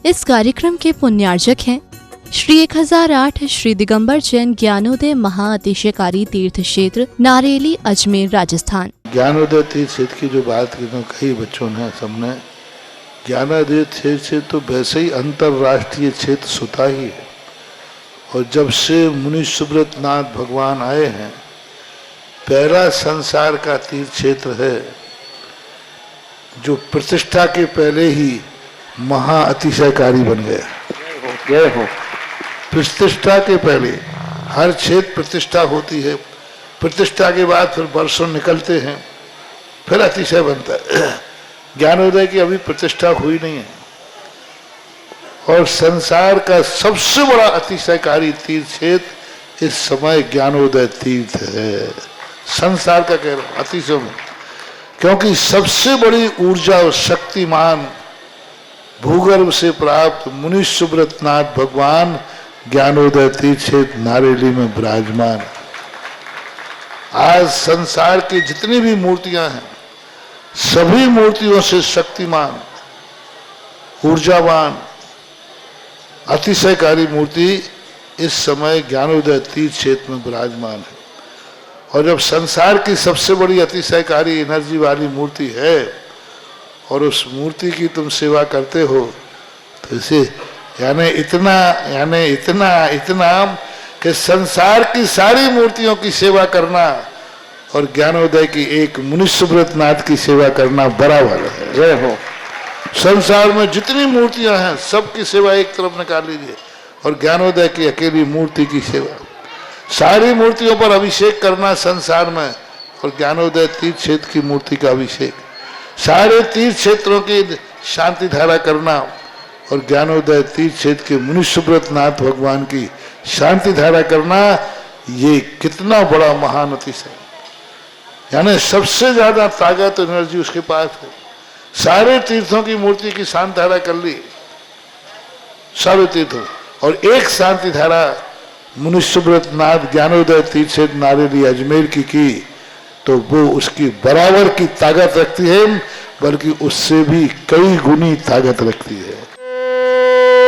इस कार्यक्रम के पुण्यार्जक हैं श्री 1008 श्री दिगंबर जैन ज्ञानोदय महाअतिशयकारी तीर्थ क्षेत्र नारेली अजमेर राजस्थान। ज्ञानोदय तीर्थ क्षेत्र की जो बात की तो कई बच्चों ने सबने ज्ञानोदय क्षेत्र तो वैसे ही अंतर्राष्ट्रीय क्षेत्र सुता ही है। और जब से मुनि सुब्रत नाथ भगवान आए हैं, पहला संसार का तीर्थ क्षेत्र है जो प्रतिष्ठा के पहले ही महाअतिशयकारी बन गया। प्रतिष्ठा के पहले हर क्षेत्र प्रतिष्ठा होती है, प्रतिष्ठा के बाद फिर वर्षों निकलते हैं, फिर अतिशय बनता है। ज्ञानोदय की अभी प्रतिष्ठा हुई नहीं है और संसार का सबसे बड़ा अतिशयकारी तीर्थ क्षेत्र इस समय ज्ञानोदय तीर्थ है। संसार का कह रहा हूं अतिशय में, क्योंकि सबसे बड़ी ऊर्जा और शक्तिमान भूगर्भ से प्राप्त मुनि सुब्रत नाथ भगवान ज्ञानोदय तीर्थ क्षेत्र नारेली में विराजमान। आज संसार की जितनी भी मूर्तियां हैं, सभी मूर्तियों से शक्तिमान, ऊर्जावान, अतिशयकारी मूर्ति इस समय ज्ञानोदय तीर्थ क्षेत्र में विराजमान है। और जब संसार की सबसे बड़ी अतिशयकारी एनर्जी वाली मूर्ति है और उस मूर्ति की तुम सेवा करते हो, तो इसे यानी इतना कि संसार की सारी मूर्तियों की सेवा करना और ज्ञानोदय की एक मुनि सुब्रत नाथ की सेवा करना बराबर है। जय हो। संसार में जितनी मूर्तियां हैं सबकी सेवा एक तरफ निकाल लीजिए और ज्ञानोदय की अकेली मूर्ति की सेवा। सारी मूर्तियों पर अभिषेक करना संसार में और ज्ञानोदय तीर्थ क्षेत्र की मूर्ति का अभिषेक। सारे तीर्थ क्षेत्रों की शांति धारा करना और ज्ञानोदय तीर्थ क्षेत्र के मुनि सुब्रत नाथ भगवान की शांति धारा करना, ये कितना बड़ा महान अतिशय। यानी सबसे ज्यादा ताकत एनर्जी उसके पास है। सारे तीर्थों की मूर्ति की शांति धारा कर ली, सारे तीर्थों, और एक शांति धारा मुनि सुब्रत नाथ ज्ञानोदय तीर्थ क्षेत्र नारेली अजमेर की तो वो उसकी बराबर की ताकत रखती है, बल्कि उससे भी कई गुनी ताकत रखती है।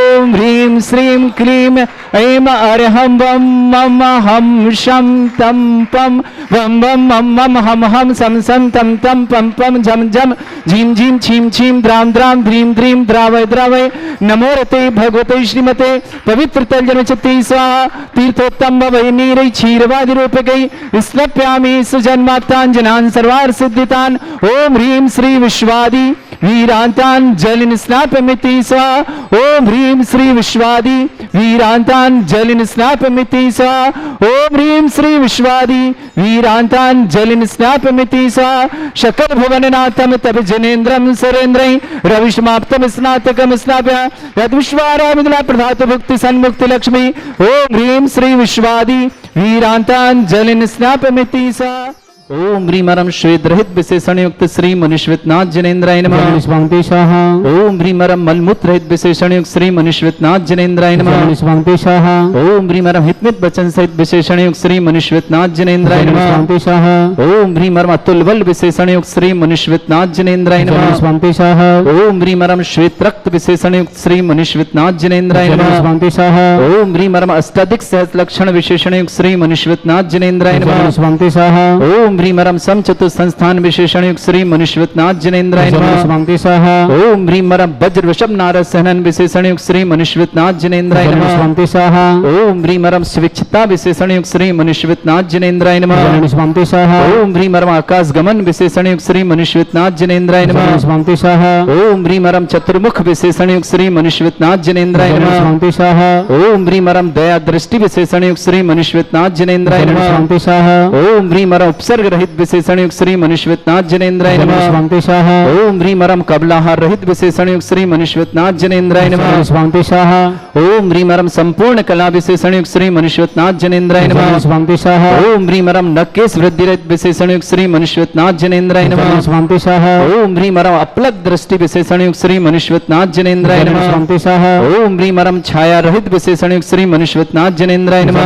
ओम ह्रीं श्रीं क्लीं ऐं अरहं वं मम हम शं तं पं वं वं मम मम हम हम सं सं तं तं पं पं झं झं झीं झीं छीं छीं द्रां द्रां द्रीं द्रीं द्रावय द्रावय नमो रते भगवते श्रीमते पवित्र तलजनचति स्वाहा तीर्थोत्तम वै नीरै क्षीरवादि रूपकै स्नप्यामि सुजन्मात्ताञ्जनान् सर्वार्थ सिद्धितान्। ओम ह्रीं श्री विश्वादि वीरांतान जलिन स्नापमिति स्वाहा। ओम ह्रीं श्री विश्वादि वीरांतान जलिन स्नापमिति स्वाहा। ओम ह्रीं श्री विश्वादि वीरांतान जलिन स्नापमिति स्वाहा। शकल भुवननाथम तब जनेन्द्रम सुरेन्द्रै रविष्माप्तम स्नातकम स्नाप्य यद्विश्वारामिदला प्रधातु भुक्ति सन्मुक्ति लक्ष्मी। ओम ह्रीं श्री विश्वादि वीरांतान जलिन स्नापमिति स्वाहा। ओम ह्रीमरम श्वेत रहित विशेषण युक्त श्री मनुष्यनाथ जनेन्द्राय नमः। ओम ह्रीमरम मलमूत्र रहित विशेषण युक्त श्री मनुष्यनाथ जनेन्द्राय नमः। ओम ह्रीमरम हितमित वचन सहित विशेषण युक्त श्री मनुष्यनाथ जनेन्द्राय नमः। ओम ह्रीमरम अतुल बल विशेषण युक्त श्री मनुष्यनाथ जनेन्द्राय नमः। ओम ह्रीमरम श्वेत रक्त विशेषण युक्त श्री मनुष्यनाथ जनेन्द्राय नमः। ओम ह्रीमरम अष्टाधिक सहस्र लक्षण विशेषण युक्त श्री मनुष्यनाथ जनेन्द्राय नमः। ओम ह्रीमरम समचतुर संस्थान विशेषण युक्त श्री मनुष्यनाथ जनेन्द्राय नमः। ओम ह्रीमरम वज्र वृषभ नारद सहनन विशेषण युक्त श्री मनुष्यनाथ जनेन्द्राय नमः। ओम ह्रीमरम स्विच्छता विशेषण युक्त श्री मनुष्यनाथ जनेन्द्राय नमः। ओम ह्रीमरम आकाश गमन विशेषण युक्त श्री मनुष्यनाथ जनेन्द्राय नमः। ओम ह्रीमरम चतुर्मुख विशेषण युक्त श्री मनुष्यनाथ जनेन्द्राय नमः। ओम ह्रीमरम दया दृष्टि विशेषण युक्त श्री मनुष्यनाथ जनेन्द्राय नमः। ओम ह्रीमरम उपसर्ग रहित विशेषण युक्त श्री मनुष्यनाथ जनेन्द्राय नमः। ओम ह्रीमरम कबलाहार रहित विशेषण युक्त श्री मनुष्यनाथ जनेन्द्राय नमः। ओम ह्रीमरम संपूर्ण कला विशेषण युक्त श्री मनुष्यनाथ जनेन्द्राय नमः। ओम ह्रीमरम नकेश वृद्धि रहित विशेषण युक्त श्री मनुष्यनाथ जनेन्द्राय नमः। ओम ह्रीमरम अपलक दृष्टि विशेषण युक्त श्री मनुष्यनाथ जनेन्द्राय नमः। ओम ह्रीमरम छाया रहित विशेषण युक्त श्री मनुष्यनाथ जनेन्द्राय नमः।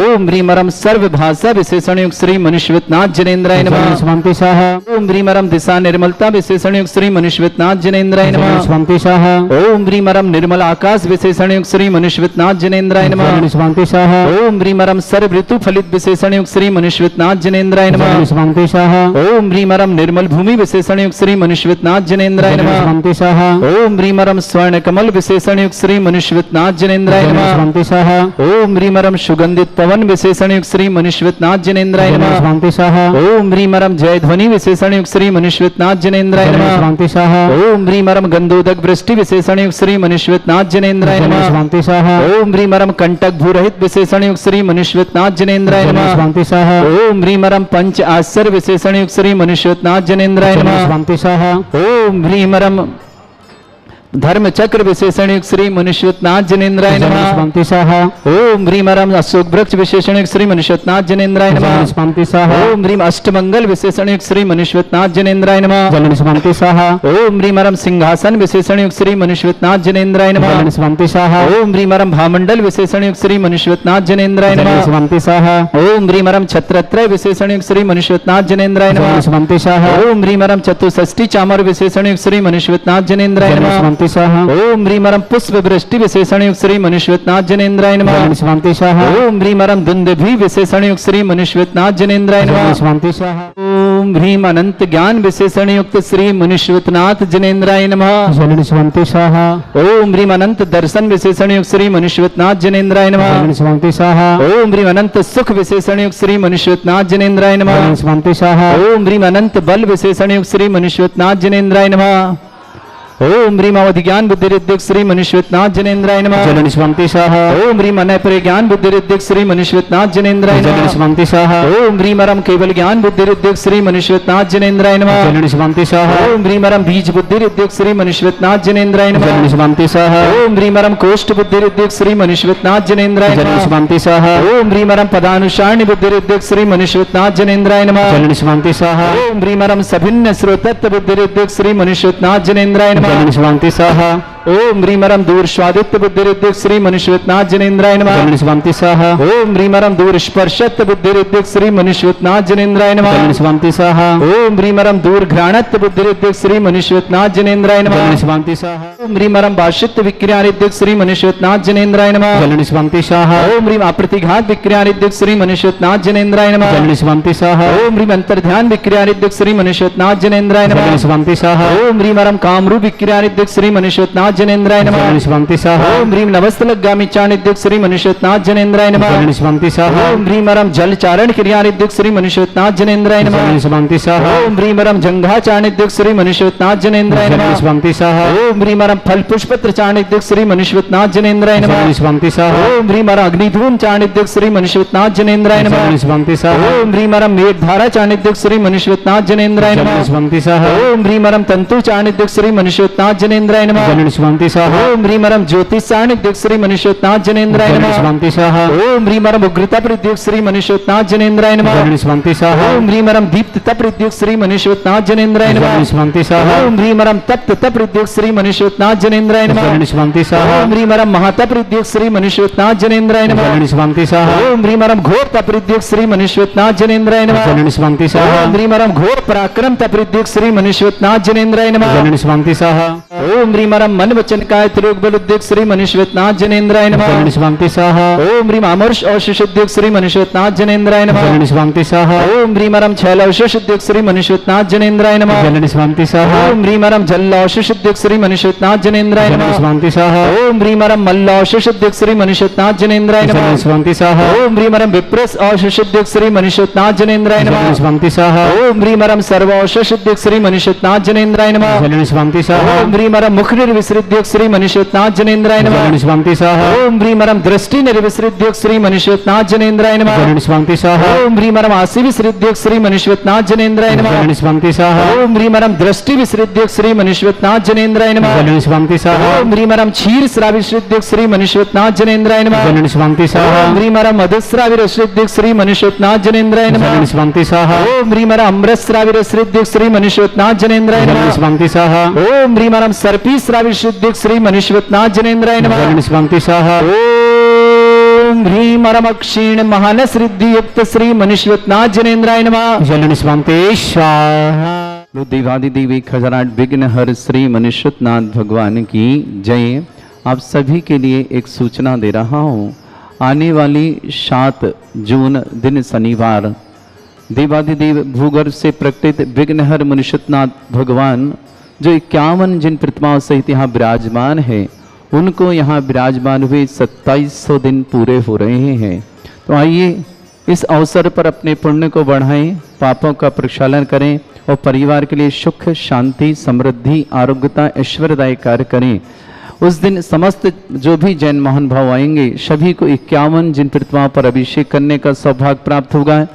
ओम ह्रीमरम सर्व भाषा विशेषण युक्त श्री मनुष्य मनुष्यनाथ जनेन्द्राय नमः स्वामी स्वाहा ओम ह्रीमरम दिशा निर्मलता विशेषण युक्त श्री मनुष्यनाथ जनेन्द्राय नमः स्वामी स्वाहा ओम ह्रीमरम निर्मल आकाश विशेषण युक्त श्री मनुष्यनाथ जनेन्द्राय नमः स्वामी स्वाहा ओम ह्रीमरम सर्व ऋतु फलित विशेषण युक्त श्री मनुष्यनाथ जनेन्द्राय नमः स्वामी स्वाहा ओम ह्रीमरम निर्मल भूमि विशेषण युक्त श्री मनुष्यनाथ जनेन्द्राय नमः स्वामी स्वाहा ओम ह्रीमरम स्वर्ण कमल विशेषण युक्त श्री मनुष्यनाथ जनेन्द्राय नमः स्वामी स्वाहा ओम ह्रीमरम सुगंधित पवन विशेषण युक्त श्री मनुष्यनाथ जनेन्द्राय नमः स्वामी स्वाहा ओम ह्रीमरम जय ध्वनि विशेषण युक्त श्री मनुष्यनाथ जनेन्द्राय नमः स्वामी स्वाहा ओम ह्रीमरम गंधोदक वृष्टि विशेषण युक्त श्री मनुष्यनाथ जनेन्द्राय नमः स्वामी स्वाहा ओम ह्रीमरम कंटक भूरहित विशेषण युक्त श्री मनुष्यनाथ जनेन्द्राय नमः स्वामी स्वाहा ओम ह्रीमरम पंच आश्चर्य विशेषण युक्त श्री मनुष्यनाथ जनेन्द्राय नमः स्वामी स्वाहा ओम ह्रीमरम धर्म चक्र विशेषण युक्त श्री मनुष्यनाथ जनेन्द्राय नमः स्वामी स्वाहा ओम ह्रीमरम अशोक वृक्ष विशेषण युक्त श्री मनुष्यनाथ जनेन्द्राय नमः स्वामी स्वाहा ओम ह्रीम अष्टमंगल विशेषण युक्त श्री मनुष्यनाथ जनेन्द्राय नमः स्वामी स्वाहा ओम ह्रीमरम सिंहासन विशेषण युक्त श्री मनुष्यनाथ जनेन्द्राय नमः स्वामी स्वाहा ओम ह्रीमरम भामंडल विशेषण युक्त श्री मनुष्यनाथ जनेन्द्राय नमः स्वामी स्वाहा ओम ह्रीमरम छत्रत्रय विशेषण युक्त श्री मनुष्यनाथ जनेन्द्राय नमः स्वामी स्वाहा ओम ह्रीमरम चतुष्षष्टि चामर विशेषण युक्त श्री मनुष्यनाथ जनेन्द्राय नमः स्वामी स्वाहा ओम ह्रीमरम पुष्प वृष्टि विशेषण युक्त श्री मनुष्यनाथ जनेन्द्राय नमः स्वामी स्वाहा ओम ह्रीमरम दुंदुभि विशेषण युक्त श्री मनुष्यनाथ जनेन्द्राय नमः स्वामी स्वाहा ओम ह्रीम अनंत ज्ञान विशेषण युक्त श्री मनुष्यनाथ जनेन्द्राय नमः स्वामी स्वाहा ओम ह्रीम अनंत दर्शन विशेषण युक्त श्री मनुष्यनाथ जनेन्द्राय नमः स्वामी स्वाहा ओम ह्रीम अनंत सुख विशेषण युक्त श्री मनुष्यनाथ जनेन्द्राय नमः स्वामी स्वाहा ओम ह्रीम अनंत बल विशेषण युक्त श्री मनुष्यनाथ जनेन्द्राय नमः ओम ह्रीम अवधि ज्ञान बुद्धि रिद्धिक श्री मनुष्यनाथ जनेन्द्राय नमः स्वामी स्वाहा ओम ह्रीम अनय ज्ञान बुद्धि रिद्धिक श्री मनुष्यनाथ जनेन्द्राय नमः स्वामी स्वाहा ओम ह्रीमरम केवल ज्ञान बुद्धि रिद्धिक श्री मनुष्यनाथ जनेन्द्राय नमः स्वामी स्वाहा ओम ह्रीमरम बीज बुद्धि रिद्धिक श्री मनुष्यनाथ जनेन्द्राय नमः स्वामी स्वाहा ओम ह्रीमरम कोष्ठ बुद्धि रिद्धिक श्री मनुष्यनाथ जनेन्द्राय नमः स्वामी स्वाहा ओम ह्रीमरम पदानुसारणी बुद्धि रिद्धिक श्री मनुष्यनाथ जनेन्द्राय नमः स्वामी स्वाहा ओम ह्रीमरम सभिन्न श्रोतत्व बुद्धि रिद्धिक श्री मनुष्यनाथ जनेन्द्राय नमः स्वामी स्वाहा ओम ह्रीमरम दूर स्वादित्य बुद्धि रिद्धिक श्री मनुष्यनाथ जनेन्द्राय नमः स्वामी स्वाहा ओम ह्रीमरम दूर स्पर्शत्व बुद्धि रिद्धिक श्री मनुष्यनाथ जनेन्द्राय नमः स्वामी स्वाहा ओम ह्रीमरम दूर घ्राणत्व बुद्धि रिद्धिक श्री मनुष्यनाथ जनेन्द्राय नमः स्वामी स्वाहा ओम ह्रीमरम भाषित्व विक्रिया रिद्धिक श्री मनुष्यनाथ जनेन्द्राय नमः स्वामी स्वाहा ओम ह्रीम अप्रतिघात विक्रिया रिद्धिक श्री मनुष्यनाथ जनेन्द्राय नमः स्वामी स्वाहा ओम ह्रीम अंतर्ध्यान विक्रिया रिद्धिक श्री मनुष्यनाथ जनेन्द्राय नमः स्वामी स्वाहा ओम ह्रीमरम कामरूप विक्रिया रिद्धिक श्री मनुष्यनाथ जनेन्द्राय नमः स्वामी स्वाहा ओम ह्रीम नवस्तलगामी चाणिद्युक श्री मनुष्यनाथ जनेन्द्राय नमः स्वामी स्वाहा ओम ह्रीमरम जल चारण क्रिया रिद्युक श्री मनुष्यनाथ जनेन्द्राय नमः स्वामी स्वाहा ओम ह्रीमरम जंघा चाणिद्युक श्री मनुष्यनाथ जनेन्द्राय नमः स्वामी स्वाहा ओम ह्रीमरम फल पुष्पत्र चाणिद्युक श्री मनुष्यनाथ जनेन्द्राय नमः स्वामी स्वाहा ओम ह्रीमरम अग्निधूम चाणिद्युक श्री मनुष्यनाथ जनेन्द्राय नमः स्वामी स्वाहा ओम ह्रीमरम मेघधारा चाणिद्युक श्री मनुष्यनाथ जनेन्द्राय नमः स्वामी स्वाहा ओम ह्रीमरम तंतु चाणिद्युक श्री मनुष्यनाथ जनेन्द्राय नमः स्वामी स्वाहा ओम ह्रीमरम ज्योतिष चाणिद्युक श्री मनुष्यनाथ जनेन्द्राय नमः स्वामी स्वाहा ओम ह्रीमरम उग्रता प्रद्युक श्री मनुष्यनाथ जनेन्द्राय नमः स्वामी स्वाहा ओम ह्रीमरम दीप्तता प्रद्युक श्री मनुष्यनाथ जनेन्द्राय नमः स्वामी स्वाहा ओम ह्रीमरम तप्तता प्रद्युक श्री मनुष्यनाथ जनेन्द्राय नमः स्वामी स्वाहा ओम ह्रीमरम महाता प्रद्युक श्री मनुष्यनाथ जनेन्द्राय नमः स्वामी स्वाहा ओम ह्रीमरम घोर प्रद्युक श्री मनुष्यनाथ जनेन्द्राय नमः स्वामी स्वाहा ओम ह्रीमरम घोर पराक्रम प्रद्युक श्री मनुष्यनाथ जनेन्द्राय नमः स्वामी स्वाहा ओम ह्रीमरम मन वचन काय त्रियोग बल उद्योग श्री मनुष्यनाथ जनेन्द्राय नमः स्वामी स्वाहा ओम ह्रीम अमर्ष औशेष उद्योग श्री मनुष्यनाथ जनेन्द्राय नमः स्वामी स्वाहा ओम ह्रीमरम छैल औशेष उद्योग श्री मनुष्यनाथ जनेन्द्राय नमः स्वामी स्वाहा ओम ह्रीमरम जल औशेष उद्योग श्री मनुष्यनाथ जनेन्द्राय नमः स्वामी स्वाहा ओम ह्रीमरम मल्ल औशेष उद्योग श्री मनुष्यनाथ जनेन्द्राय नमः स्वामी स्वाहा ओम ह्रीमरम विप्रस औशेष उद्योग श्री मनुष्यनाथ जनेन्द्राय नमः स्वामी स्वाहा ओम ह्रीमरम सर्व औशेष उद्योग श्री मनुष्यनाथ जनेन्द्राय नमः स्वामी स्वाहा ओम ह्रीमरम मुख निर्विसृद्योग श्री मनुष्यनाथ जनेन्द्राय नमः स्वामी स्वाहा ओम ह्रीमरम दृष्टि निर्विसृद्योग श्री मनुष्यनाथ जनेन्द्राय नमः स्वामी स्वाहा ओम ह्रीमरम आसी विसृद्योग श्री मनुष्यनाथ जनेन्द्राय नमः स्वामी स्वाहा ओम ह्रीमरम दृष्टि विसृद्योग श्री मनुष्यनाथ जनेन्द्राय नमः स्वामी स्वाहा ओम ह्रीमरम क्षीर श्राविसृद्योग श्री मनुष्यनाथ जनेन्द्राय नमः स्वामी स्वाहा ओम ह्रीमरम मधुश्राविरसृद्योग श्री मनुष्यनाथ जनेन्द्राय नमः स्वामी स्वाहा ओम ह्रीमरम अमृतश्राविरसृद्योग श्री मनुष्यनाथ जनेन्द्राय नमः स्वामी स्वाहा ओम ह्रीमरम सर्पी श्राविसृद्योग श्री मनुष्यनाथ जनेन्द्राय नमः स्वामी स्वाहा ओम ओम ह्रीम अरमक्षीण महान सिद्धि युक्त श्री मनीषरत्नाथ जनेन्द्राय नमः। जलन स्वामते स्वाहा। देवादिदेव 1008 विघ्न हर श्री मनीषरत्नाथ भगवान की जय। आप सभी के लिए एक सूचना दे रहा हूँ। आने वाली 7 जून दिन शनिवार देवादिदेव भूगर्भ से प्रकटित विघ्नहर मनीषरत्नाथ भगवान जो 51 जिन प्रतिमाओं सहित यहाँ विराजमान है, उनको यहाँ विराजमान हुए 2700 दिन पूरे हो रहे हैं। तो आइए इस अवसर पर अपने पुण्य को बढ़ाएं, पापों का प्रक्षालन करें और परिवार के लिए सुख शांति समृद्धि आरोग्यता ऐश्वर्यदायी कार्य करें। उस दिन समस्त जो भी जैन महानुभाव आएंगे सभी को 51 जिन प्रतिमाओं पर अभिषेक करने का सौभाग्य प्राप्त होगा।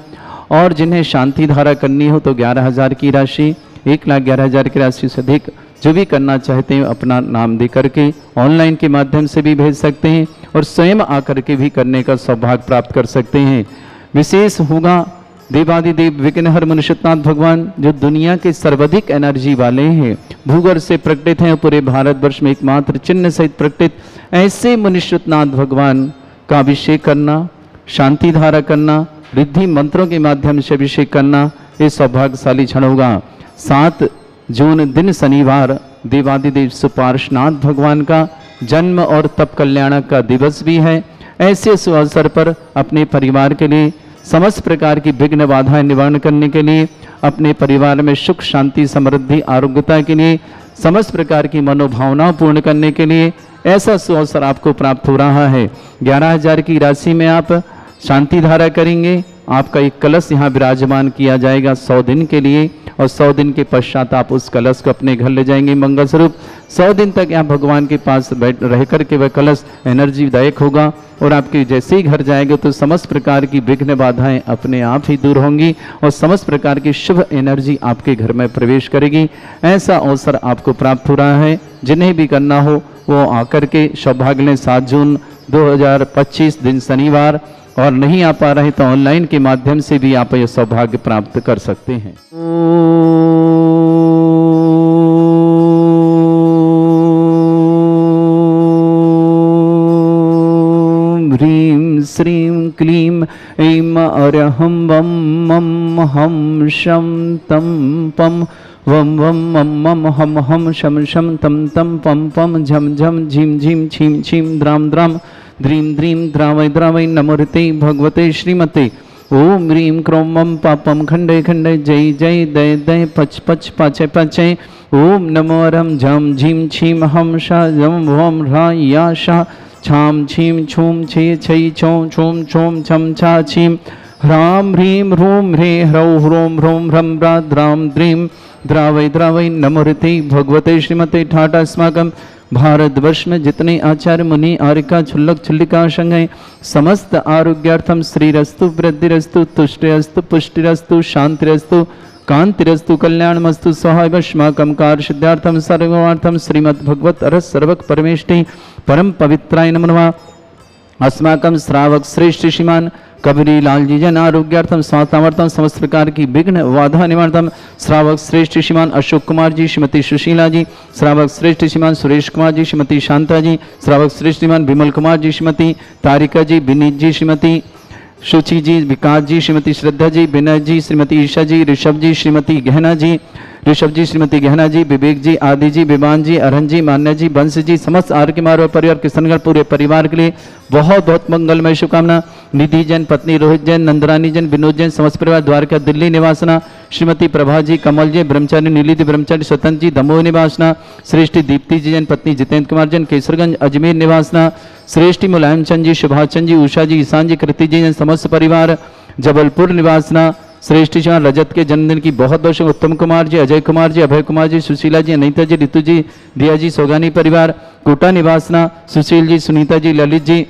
और जिन्हें शांति धारा करनी हो तो 11,000 की राशि, 1,11,000 की राशि से अधिक जो भी करना चाहते हैं अपना नाम दे करके ऑनलाइन के माध्यम से भी भेज सकते हैं और स्वयं आकर के भी करने का सौभाग्य प्राप्त कर सकते हैं। विशेष होगा देवादिदेव विघ्नहर मनीषरत्नाथ भगवान जो दुनिया के सर्वाधिक एनर्जी वाले हैं, भूगर्भ से प्रकटित हैं, पूरे भारतवर्ष में एकमात्र चिन्ह सहित प्रकटित ऐसे मनीषरत्नाथ भगवान का अभिषेक करना, शांति धारा करना, रिद्धि मंत्रों के माध्यम से अभिषेक करना ये सौभाग्यशाली क्षण होगा। 7 जून दिन शनिवार देवादिदेव सुपार्श्वनाथ भगवान का जन्म और तप कल्याण का दिवस भी है। ऐसे अवसर पर अपने परिवार के लिए समस्त प्रकार की विघ्न बाधाएं निवारण करने के लिए, अपने परिवार में सुख शांति समृद्धि आरोग्यता के लिए, समस्त प्रकार की मनोभावना पूर्ण करने के लिए ऐसा सुअवसर आपको प्राप्त हो रहा है। 11,000 की राशि में आप शांति धारा करेंगे, आपका एक कलश यहाँ विराजमान किया जाएगा 100 दिन के लिए और 100 दिन के पश्चात आप उस कलश को अपने घर ले जाएंगे मंगल स्वरूप। 100 दिन तक यहाँ भगवान के पास बैठ रह करके वह कलश एनर्जीदायक होगा और आपके जैसे ही घर जाएंगे तो समस्त प्रकार की विघ्न बाधाएं अपने आप ही दूर होंगी और समस्त प्रकार की शुभ एनर्जी आपके घर में प्रवेश करेगी। ऐसा अवसर आपको प्राप्त हो रहा है। जिन्हें भी करना हो वो आकर के सौभाग्य लें। 7 जून 2025 दिन शनिवार, और नहीं आ पा रहे तो ऑनलाइन के माध्यम से भी आप यह सौभाग्य प्राप्त कर सकते हैं। ह्रीं श्रीं क्लीं ऐं अरहं वं मं हं शं तं पं वं वं मं मं हं हं शं शं तं तं पं पं झं झं झीं झीं छीं छीं द्रां द्रां द्रीं द्रीं द्रावय द्रावय नमोते भगवते श्रीमते। ओम ह्रीं क्रों मं पापं खंडे खंडे जय जय दय दय पच पच पाचय पाचय। ओम नमो रम झम झीं छीं हम शा जम वम ह्रा या शा छाम छीं छूम छे छै छौं छूम छूम छम छा छीं ह्रां ह्रीं ह्रूं ह्रे ह्रौ ह्रों ह्रों ह्रं ह्रा द्रां द्रीं द्रावय द्रावय नमोते भगवते श्रीमते। ठाटा अस्माकं भारतवर्ष में जितने आचार्य मुनि आर्यका छुल्लक छुल्लिका संग हैं, समस्त आरोग्यार्थम श्रीरस्तु वृद्धिरस्तु तुष्टिरस्तु पुष्टिरस्तु शांतिरस्तु कांतिरस्तु कल्याणमस्तु स्वाहावस्माकं कार्य सिद्धार्थम सर्वार्थम श्रीमद् भगवत अरस सर्वक परमेष्टि परम पवित्राय नमो नमः। अस्माकं श्रावक श्रेष्ठ श्रीमान कबीरी लाल जी जन आरोग्यार्थम स्वास्थ्यार्थम समस्त प्रकार की विघ्न बाधा निवारणम श्रावक श्रेष्ठ श्रीमान अशोक कुमार जी, श्रीमती सुशीला जी, श्रावक श्रेष्ठ श्रीमान सुरेश कुमार जी, श्रीमती शांता जी, श्रावक श्रेष्ठ श्रीमान विमल कुमार जी, श्रीमती तारिका जी, विनीत जी, श्रीमती शुचि जी, विकास जी, श्रीमती श्रद्धा जी, विनय जी, श्रीमती ईशा जी, ऋषभ जी, श्रीमती गहना जी, ऋषभ जी, श्रीमती गहना जी, विवेक जी, आदि जी, विमान जी, अरहन जी, मान्य जी, वंश जी, समस्त आर्य के मारो परिवार किशनगढ़ पूरे परिवार के लिए बहुत बहुत मंगलमय शुभकामना। निधि जैन, पत्नी रोहित जैन, नंदरानी जैन, विनोद जैन, समस्त परिवार द्वारका दिल्ली निवासना, श्रीमती प्रभा जी, कमल जी, ब्रह्मचारी नीलिधि ब्रह्मचारी स्वतंत्र जी, दमोह निवासना, श्रेष्ठी दीप्ति जी जैन, पत्नी जितेंद्र कुमार जैन, केसरगंज अजमेर निवासना, श्रेष्ठी मुलायम चंद जी, सुभाष चंद जी, उषा जी, ईशान जी, कृति जी जैन, समस्त परिवार जबलपुर निवासना, श्रेष्ठ जी रजत के जन्मदिन की बहुत बहुत उत्तम कुमार जी, अजय कुमार जी, अभय कुमार जी, सुशीला जी, अनीता जी, ऋतु जी, दिया जी, सोगानी परिवार कोटा निवासना, सुशील जी, सुनीता जी, ललित जी,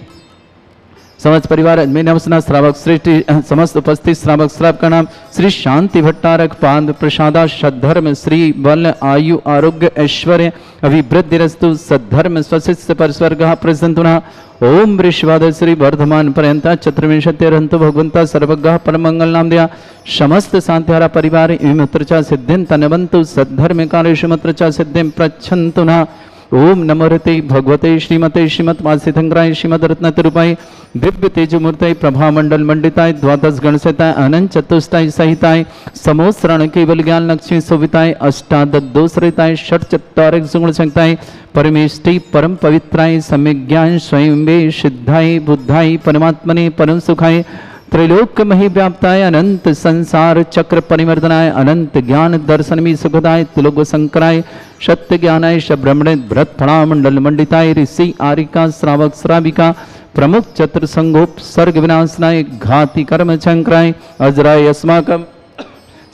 समस्त परिवार अजमेर निवासना, श्रावक श्रेष्ठ समस्त उपस्थित श्रावक श्रावक का नाम श्री शांति भट्टारक पाद प्रसादा सद्धर्म श्री बल आयु आरोग्य ऐश्वर्य अभिवृद्धिरस्तु सद्धर्म स्वशिष्य परस्वर्ग प्रसन्ना। ओम वृषवाद श्री वर्धमान पर्यंता चतुर्विंशत्यरहंतु भगवंता सर्वज्ञ परमंगल नाम दिया समस्त शांतिहारा परिवार विमुत्रचा सिद्धिं तनवंतु सद्धर्म कालेषु मुत्रचा सिद्धिं प्रच्छन्तु न। ओम नमोरते भगवते श्रीमते श्रीमत वासिथंकराय श्रीमद रत्न तिरुपाय दिव्य तेजमूर्तय प्रभा मंडल मंडिताय द्वादश गणसताय अनंत चतुष्टाय सहिताय समोस्रण केवल ज्ञान लक्ष्मी सुविताय अष्टादश दोषरिताय षट चत्वारिक सुगुण संहिताय परमेष्टि परम पवित्राय सम्यक ज्ञान स्वयं वे सिद्धाय बुद्धाय परमात्मने परम सुखाय त्रैलोक्य मही व्याप्ताय अनंत संसार चक्र परिवर्तनाय अनंत ज्ञान दर्शन में सुखदाय तिलोक शंकराय सत्य ज्ञानाय ब्रह्मणे भ्रत फणा मंडल मंडिताय ऋषि आरिका श्रावक श्राविका प्रमुख चतुर संगोप सर्ग विनाशनाय घाति कर्म शंकराय अजराय अस्माकम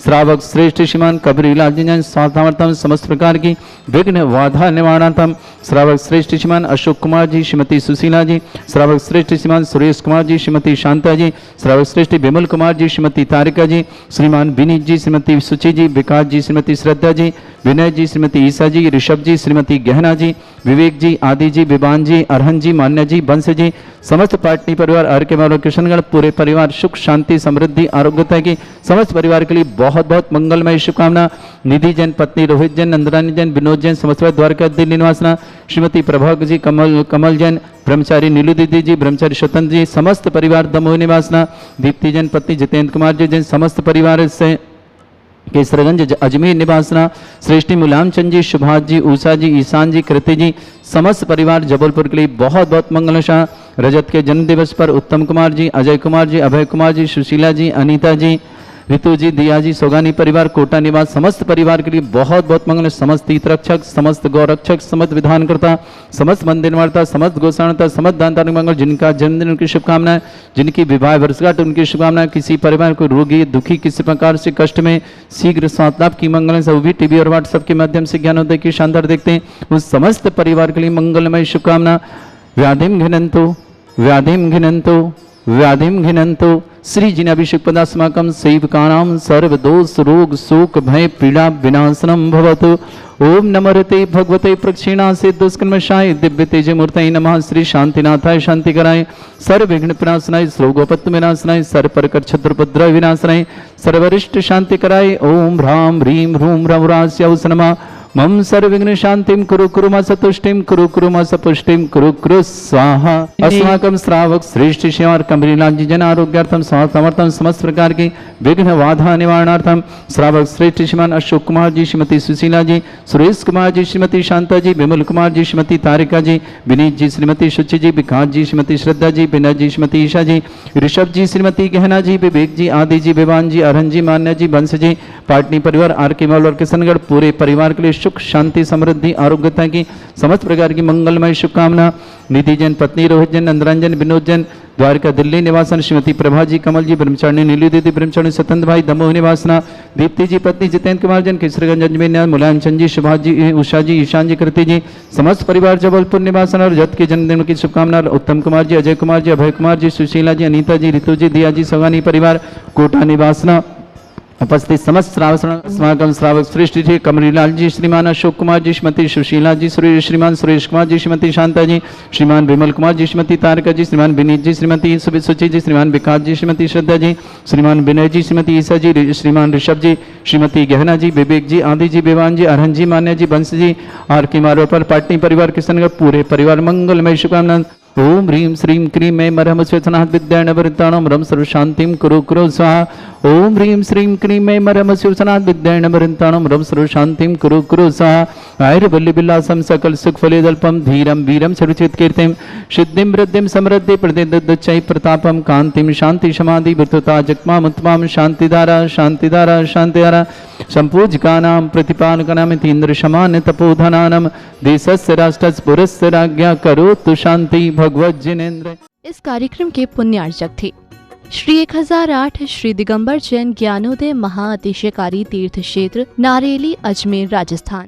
श्रावक श्रेष्ठ श्रीमान कबीरलाल जी स्वार्थार्थम समस्त प्रकार की विघ्न बाधा निवारणार्थम श्रावक श्रेष्ठ श्रीमान अशोक कुमार जी श्रीमती सुशीला जी श्रावक श्रेष्ठ श्रीमान सुरेश कुमार जी श्रीमती शांता जी श्रावक श्रेष्ठ विमल कुमार जी श्रीमती तारिका जी श्रीमान विनीत जी श्रीमती सुचि जी विकास जी श्रीमती श्रद्धा जी विनय जी श्रीमती ईसा जी ऋषभ जी श्रीमती गहना जी विवेक जी आदि जी विवान जी अरहन जी मान्य जी बंश जी समस्त पाटनी परिवार आर के बाबा कृष्णगढ़ पूरे परिवार सुख शांति समृद्धि आरोग्यता की समस्त परिवार के लिए बहुत बहुत मंगलमय शुभकामना। निधि जैन पत्नी रोहित जैन नंदरानी जैन विनोद जैन समस्त द्वारका दिल्ली निवासना श्रीमती प्रभा जी कमल जैन ब्रह्मचारी नीलू दीदी जी ब्रह्मचारी स्वतंत्र जी समस्त परिवार दमोह निवासना दीप्ति जैन पत्नी जितेंद्र कुमार जी जैन समस्त परिवार से केसरगंज अजमेर निवासना श्रेष्ठी मुलायम चंद जी सुभाष जी उषा जी ईशान जी कृति जी समस्त परिवार जबलपुर के लिए बहुत बहुत मंगलशाह। रजत के जन्म दिवस पर उत्तम कुमार जी अजय कुमार जी अभय कुमार जी सुशीला जी अनीता जी ऋतु जी दिया जी सोगानी परिवार कोटा निवास समस्त परिवार के लिए बहुत बहुत मंगल। समस्त तीर्थरक्षक समस्त गौरक्षक समस्त विधानकर्ता समस्त मंदिर वार्ता समस्त गोसाणता समस्त दान धार्मिक मंगल जिनका जन्मदिन उनकी शुभकामनाएं जिनकी विवाह वर्षगांठ उनकी शुभकामनाएं किसी परिवार को रोगी दुखी किसी प्रकार से कष्ट में शीघ्र स्वास्थ्य लाभ की मंगल सभी टीवी और व्हाट्सएप के माध्यम से ज्ञानोदय की शानदार देखते हैं उस समस्त परिवार के लिए मंगलमय शुभकामना। व्याधिम घिनंतो व्याधिम घिनंतो श्री जिनाभिषेक पदास्माकं सेवकानां सर्वदोष रोग शोक भय पीड़ा विनाशनम भवतु। ओम नमोरते भगवते प्रक्षिणासे दुष्कर्मशाय दिव्य तेज मूर्तये नमः। श्री शांतिनाथाय शांतिकराय सर्वविघ्न विनाशनाय श्लोकोपत्त विनाशनाय सर्वप्रकर शत्रुपद्रव विनाशनाय सर्वरिष्ट शांतिकराय ओम ह्रां ह्रीं ह्रूं ह्रौरास्यौ नमः। मम सर्वविघ्न शांतिम कुरु कुरु मा सतुष्टिम कुरु कुरु मा सपुष्टिम कुरु कुरु स्वाहा। अस्माकं श्रावक श्रेष्ठ श्रीमान कबीरलाल जी जन आरोग्यार्थम समर्थम समस्त प्रकार के विघ्न बाधा निवारणार्थम श्रावक श्रेष्ठ श्रीमान अशोक कुमार जी श्रीमती सुशीला जी सुरेश कुमार जी श्रीमती शांता जी विमल कुमार जी श्रीमती तारिका जी विनीत जी श्रीमती शुचि जी विकास जी श्रीमती श्रद्धा जी विनय जी श्रीमती ईशा जी ऋषभ जी श्रीमती गहना जी विवेक जी आदि जी विवान जी अरहन जी मान्य जी बंश जी पाटनी परिवार आर के मौल और किशनगढ़ पूरे परिवार के लिए सुख शांति समृद्धि आरोग्यता की समस्त प्रकार की मंगलमय शुभकामना। निधि जैन पत्नी रोहित जैन नंदरंजन विनोद जैन द्वारका दिल्ली निवासन श्रीमती प्रभा जी कमल जी ब्रह्मचारिणी नीलू दीदी ब्रह्मचारिणी स्वतंत्र भाई दमोह निवासना दीप्ति जी पत्नी जितेंद्र कुमार जैन किशनगंज अजमेर मुलायम चंद जी सुभाष जी उषा जी ईशान जी कृति जी समस्त परिवार जबलपुर निवासन और रजत के जन्मदिन की शुभकामना। उत्तम कुमार जी अजय कुमार जी अभय कुमार जी सुशीला जी अनीता जी ऋतु जी दिया जी सोगानी परिवार कोटा निवासना उपस्थित समस्त समागम श्रावक श्रेष्ठ जी कमरीलाल जी श्रीमान अशोक कुमार जी श्रीमती सुशीला जी श्रीमान सुरेश कुमार जी श्रीमती शांता जी श्रीमान विमल कुमार जी श्रीमती तारिका जी श्रीमान विनीत जी श्रीमती सुचि जी श्रीमान विकास जी श्रीमती श्रद्धा जी श्रीमान विनय जी श्रीमती ईसा जी श्रीमान ऋषभ जी श्रीमती गहना जी विवेक जी आदि जी विवान जी अरहन जी मान्य जी बंश जी आर के मारो पर पाटनी परिवार किशनगढ़ पूरे परिवार मंगलमय शुभकामना। ओम ह्रीं श्रीं क्रीं मे मरहम स्वेतनाथ विद्याणवृत्ताणम रम सर्व शांतिम कुरु कुरु स्वाहा। ओम ह्रीं श्रीं क्रीं मे मरहम स्वेतनाथ विद्याणवृत्ताणम रम सर्व शांतिम कुरु कुरु स्वाहा। आयुर्वल्ली विलासम सकल सुख फलेदल्पम धीरम वीरम सर्वचित कीर्तिम सिद्धिम वृद्धिम समृद्धि प्रतिदच्चै प्रतापम कांतिम शांति समाधि वृत्तता जगमाम उत्तमाम शांतिधारा शांतिधारा शांतिधारा संपूजकानां प्रतिपालकानां तीन्द्र समान तपोधनानां देशस्य राष्ट्रस्य पुरस्य राज्ञा करोतु शांति भगवत जिनेन्द्र। इस कार्यक्रम के पुण्यार्चक थे श्री 1008 श्री दिगंबर जैन ज्ञानोदय महाअतिशयकारी तीर्थ क्षेत्र नारेली अजमेर राजस्थान।